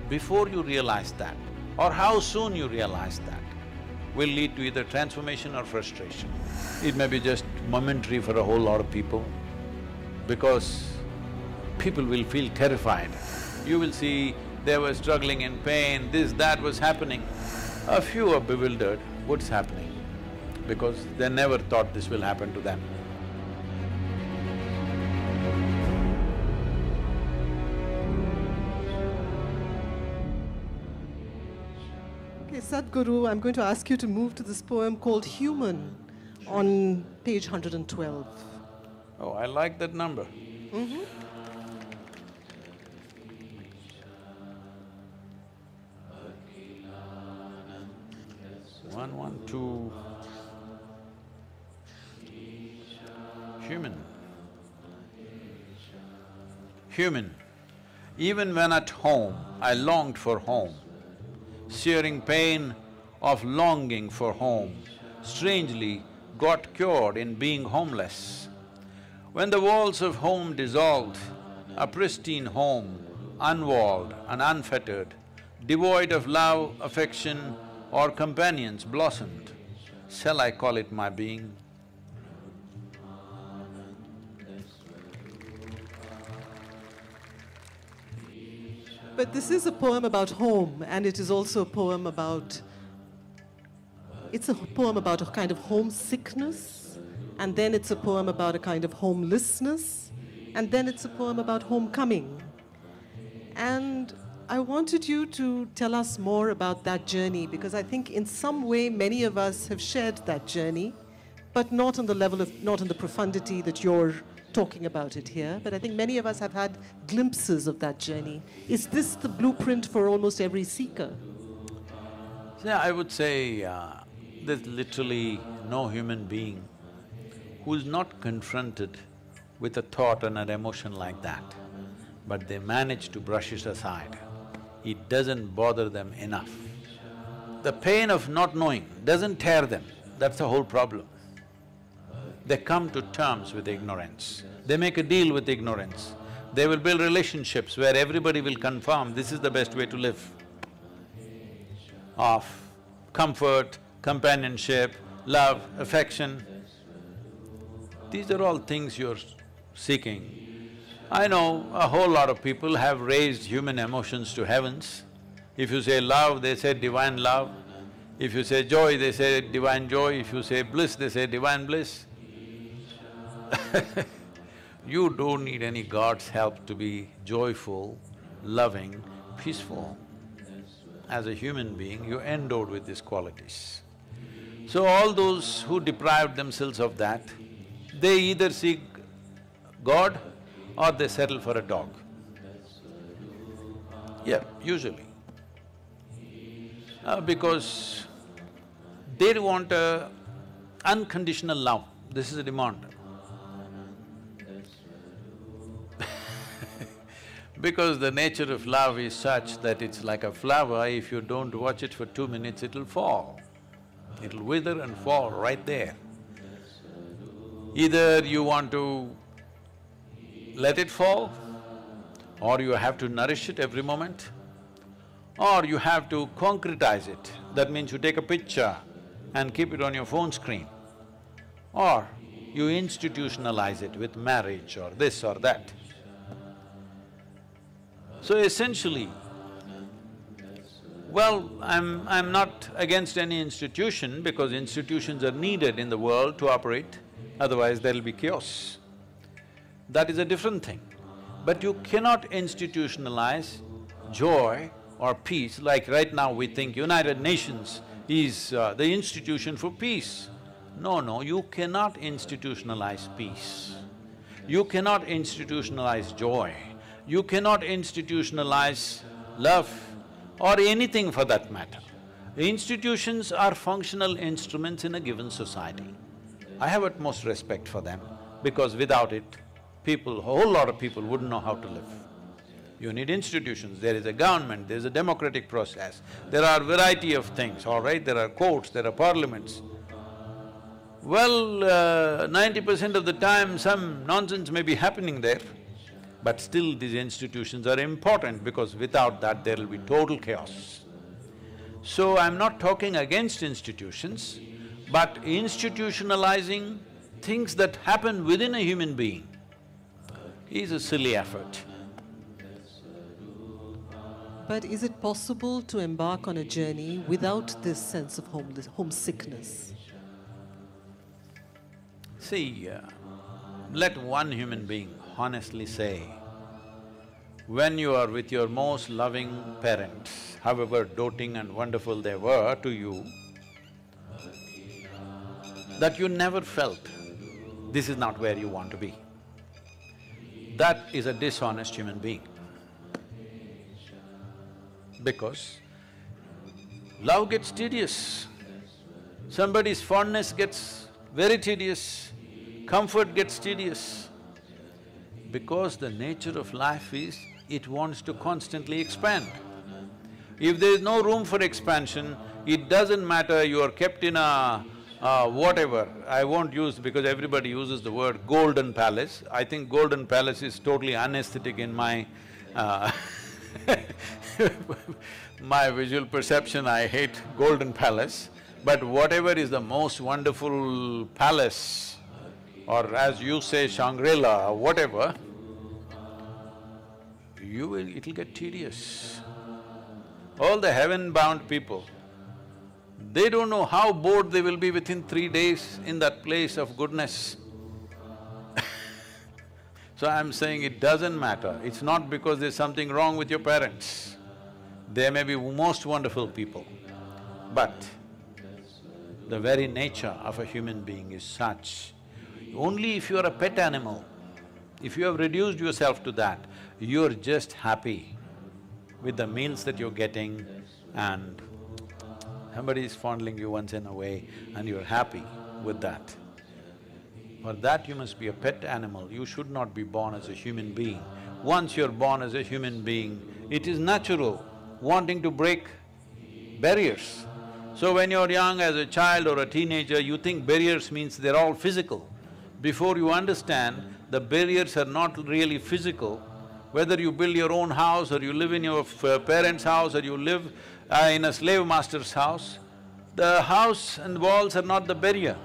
before you realize that, or how soon you realize that, will lead to either transformation or frustration. It may be just momentary for a whole lot of people, because people will feel terrified. You will see they were struggling in pain, this, that was happening. A few are bewildered, what's happening? Because they never thought this will happen to them. Okay, Sadhguru, I'm going to ask you to move to this poem called Human on page 112. Oh, I like that number. 112. Human. Human. Even when at home, I longed for home, searing pain of longing for home, strangely got cured in being homeless. When the walls of home dissolved, a pristine home, unwalled and unfettered, devoid of love, affection or companions blossomed. Shall I call it my being? But this is a poem about home, and it is also a poem about… It's a poem about a kind of homesickness, and then it's a poem about a kind of homelessness, and then it's a poem about homecoming. And I wanted you to tell us more about that journey, because I think in some way many of us have shared that journey, but not on the level of… not in the profundity that you're talking about it here, but I think many of us have had glimpses of that journey. Is this the blueprint for almost every seeker? Yeah, I would say there's literally no human being who is not confronted with a thought and an emotion like that, but they manage to brush it aside. It doesn't bother them enough. The pain of not knowing doesn't tear them, that's the whole problem. They come to terms with ignorance, they make a deal with ignorance. They will build relationships where everybody will confirm this is the best way to live. Of comfort, companionship, love, affection. These are all things you're seeking. I know a whole lot of people have raised human emotions to heavens. If you say love, they say divine love. If you say joy, they say divine joy. If you say bliss, they say divine bliss. You don't need any God's help to be joyful, loving, peaceful. As a human being, you're endowed with these qualities. So all those who deprived themselves of that, they either seek God or they settle for a dog. Yeah, usually. Because they want unconditional love, this is a demand. Because the nature of love is such that it's like a flower, if you don't watch it for 2 minutes, it'll fall. It'll wither and fall right there. Either you want to let it fall, or you have to nourish it every moment, or you have to concretize it. That means you take a picture and keep it on your phone screen, or you institutionalize it with marriage or this or that. So essentially, well, I'm not against any institution because institutions are needed in the world to operate, otherwise there'll be chaos. That is a different thing. But you cannot institutionalize joy or peace, like right now we think United Nations is the institution for peace. No, you cannot institutionalize peace. You cannot institutionalize joy. You cannot institutionalize love or anything for that matter. Institutions are functional instruments in a given society. I have utmost respect for them because without it, people, a whole lot of people wouldn't know how to live. You need institutions, there is a government, there is a democratic process, there are variety of things, all right? There are courts, there are parliaments. Well, 90% of the time some nonsense may be happening there, But still these institutions are important because without that there will be total chaos. So I'm not talking against institutions, but institutionalizing things that happen within a human being is a silly effort. But is it possible to embark on a journey without this sense of homesickness? See, let one human being honestly say, when you are with your most loving parents, however doting and wonderful they were to you, that you never felt this is not where you want to be. That is a dishonest human being. Because love gets tedious, somebody's fondness gets very tedious, comfort gets tedious. Because the nature of life is, it wants to constantly expand. If there is no room for expansion, it doesn't matter you are kept in a whatever, I won't use because everybody uses the word golden palace. I think golden palace is totally unaesthetic in my my visual perception. I hate golden palace, but whatever is the most wonderful palace, or as you say Shangri-La or whatever, it'll get tedious. All the heaven-bound people, they don't know how bored they will be within 3 days in that place of goodness. So I'm saying it doesn't matter, it's not because there's something wrong with your parents. They may be most wonderful people, but the very nature of a human being is such. Only if you are a pet animal, if you have reduced yourself to that, you're just happy with the meals that you're getting and somebody is fondling you once in a way and you're happy with that. For that you must be a pet animal, you should not be born as a human being. Once you're born as a human being, it is natural wanting to break barriers. So when you're young as a child or a teenager, you think barriers means they're all physical. Before you understand, the barriers are not really physical. Whether you build your own house or you live in your parents' house or you live in a slave master's house, the house and walls are not the barrier.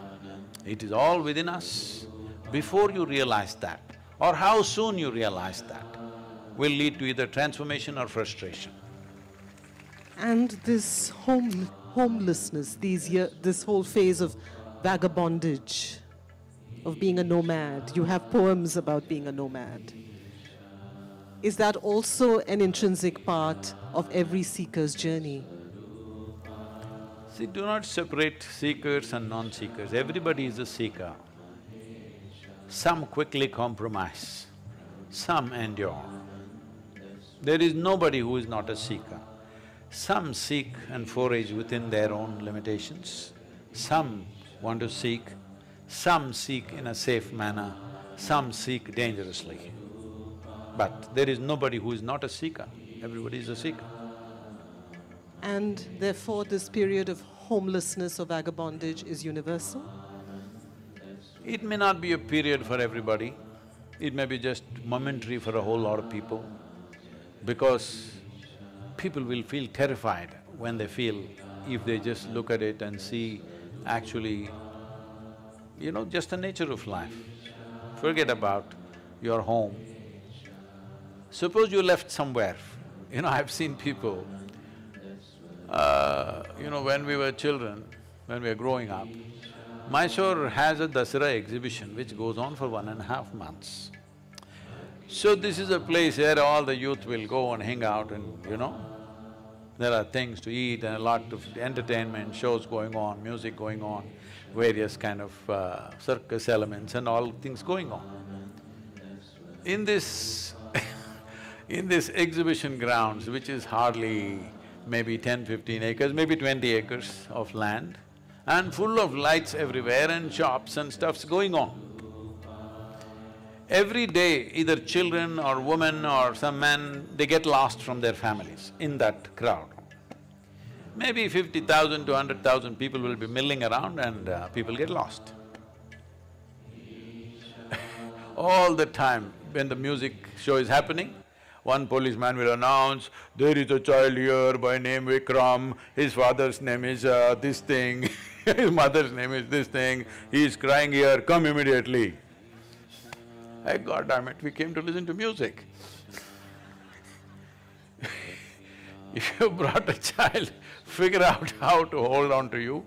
It is all within us. Before you realize that, or how soon you realize that, will lead to either transformation or frustration. And this homelessness, this whole phase of vagabondage, of being a nomad, you have poems about being a nomad. Is that also an intrinsic part of every seeker's journey? See, do not separate seekers and non-seekers, everybody is a seeker. Some quickly compromise, some endure. There is nobody who is not a seeker. Some seek and forage within their own limitations, some want to seek, some seek in a safe manner, some seek dangerously. But there is nobody who is not a seeker, everybody is a seeker. And therefore this period of homelessness or vagabondage is universal? It may not be a period for everybody, it may be just momentary for a whole lot of people, because people will feel terrified when they feel, if they just look at it and see actually, just the nature of life. Forget about your home. Suppose you left somewhere, I've seen people, when we were children, when we were growing up, Mysore has a Dasara exhibition which goes on for 1.5 months. So this is a place where all the youth will go and hang out and, there are things to eat and a lot of entertainment, shows going on, music going on, various kind of circus elements and all things going on. In this in this exhibition grounds, which is hardly maybe 10-15 acres, maybe 20 acres of land, and full of lights everywhere and shops and stuff's going on. Every day, either children or women or some men, they get lost from their families in that crowd. Maybe 50,000 to 100,000 people will be milling around and people get lost. All the time, when the music show is happening, one policeman will announce, there is a child here by name Vikram, his father's name is this thing, his mother's name is this thing, he is crying here, come immediately. Hey, God damn it, we came to listen to music. If you brought a child, figure out how to hold on to you.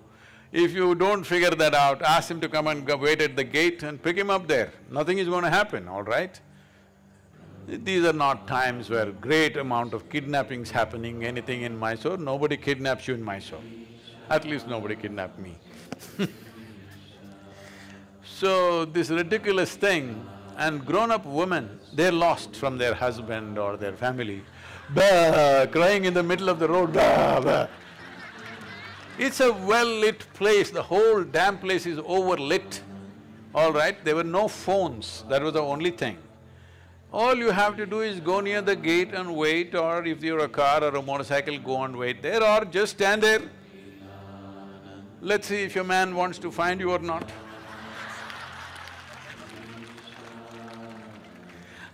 If you don't figure that out, ask him to come and wait at the gate and pick him up there. Nothing is going to happen, all right? These are not times where great amount of kidnappings happening, anything in Mysore. Nobody kidnaps you in Mysore. At least nobody kidnapped me. So, this ridiculous thing, and grown-up women, they're lost from their husband or their family. Bah, crying in the middle of the road, bah, bah. It's a well-lit place, the whole damn place is overlit, all right? There were no phones, that was the only thing. All you have to do is go near the gate and wait, or if you're a car or a motorcycle, go and wait there, or just stand there. Let's see if your man wants to find you or not.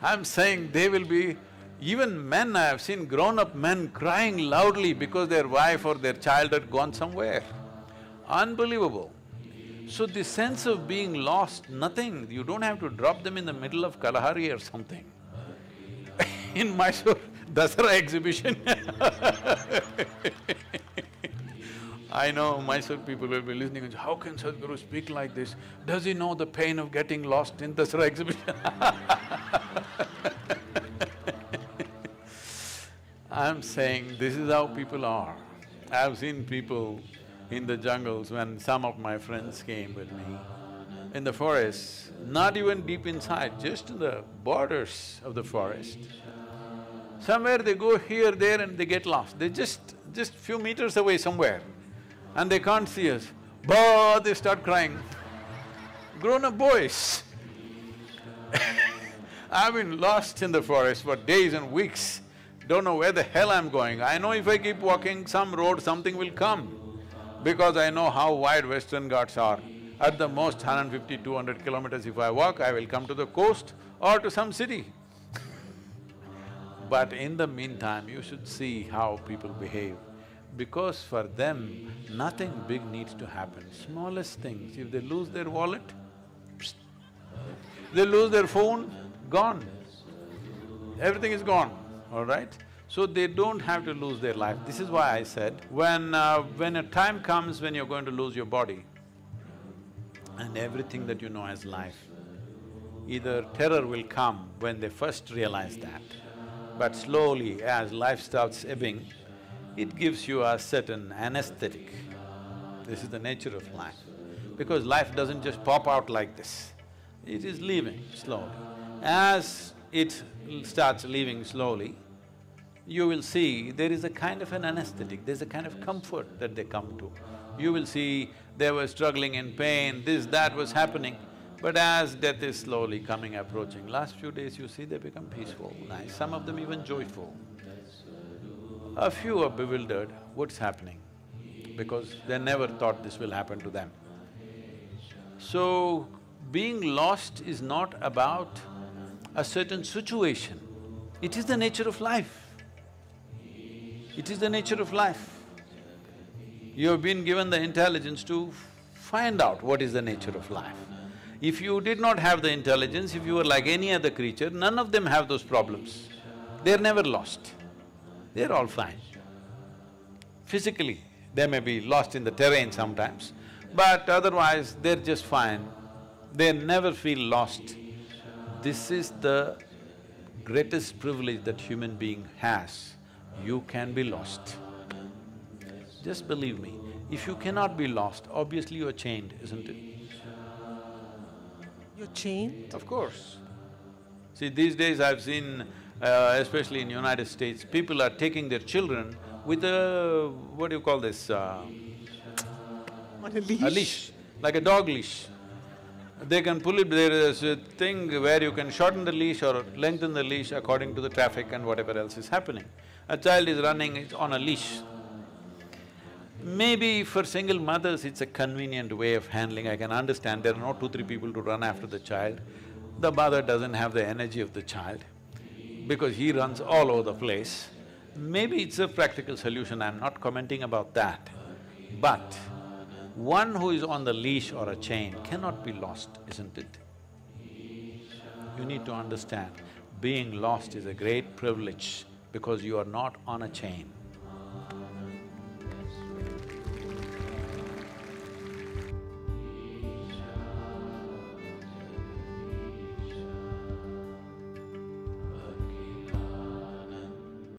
I'm saying they will be… Even men, I have seen grown-up men crying loudly because their wife or their child had gone somewhere. Unbelievable. So this sense of being lost, nothing, you don't have to drop them in the middle of Kalahari or something. In Mysore, Dasara exhibition I know Mysore people will be listening and say, how can Sadhguru speak like this? Does he know the pain of getting lost in Dasara exhibition? I'm saying this is how people are. I've seen people in the jungles when some of my friends came with me, in the forest, not even deep inside, just in the borders of the forest. Somewhere they go here, there and they get lost. They just few meters away somewhere and they can't see us. Bah, they start crying. Grown-up boys. I've been lost in the forest for days and weeks. Don't know where the hell I'm going. I know if I keep walking some road, something will come, because I know how wide Western Ghats are. At the most 150, 200 kilometers if I walk, I will come to the coast or to some city. But in the meantime, you should see how people behave, because for them, nothing big needs to happen. Smallest things, if they lose their wallet, psst. They lose their phone, gone. Everything is gone, all right? So they don't have to lose their life. This is why I said, when a time comes when you're going to lose your body and everything that you know as life, either terror will come when they first realize that, but slowly as life starts ebbing, it gives you a certain anesthetic. This is the nature of life. Because life doesn't just pop out like this, it is leaving slowly. As it starts leaving slowly, you will see there is a kind of an anesthetic, there's a kind of comfort that they come to. You will see they were struggling in pain, this, that was happening, but as death is slowly coming, approaching, last few days you see they become peaceful, nice, some of them even joyful. A few are bewildered, what's happening? Because they never thought this will happen to them. So, being lost is not about a certain situation, it is the nature of life. It is the nature of life. You have been given the intelligence to find out what is the nature of life. If you did not have the intelligence, if you were like any other creature, none of them have those problems. They're never lost, they're all fine. Physically, they may be lost in the terrain sometimes, but otherwise they're just fine. They never feel lost. This is the greatest privilege that human being has. You can be lost. Just believe me, if you cannot be lost, obviously you're chained, isn't it? You're chained? Of course. See, these days I've seen, especially in United States, people are taking their children with a… what do you call this? On a leash? A leash, like a dog leash. They can pull it, there is a thing where you can shorten the leash or lengthen the leash according to the traffic and whatever else is happening. A child is running, it's on a leash. Maybe for single mothers it's a convenient way of handling, I can understand, there are no 2, 3 people to run after the child. The mother doesn't have the energy of the child because he runs all over the place. Maybe it's a practical solution, I'm not commenting about that. But one who is on the leash or a chain cannot be lost, isn't it? You need to understand, being lost is a great privilege because you are not on a chain.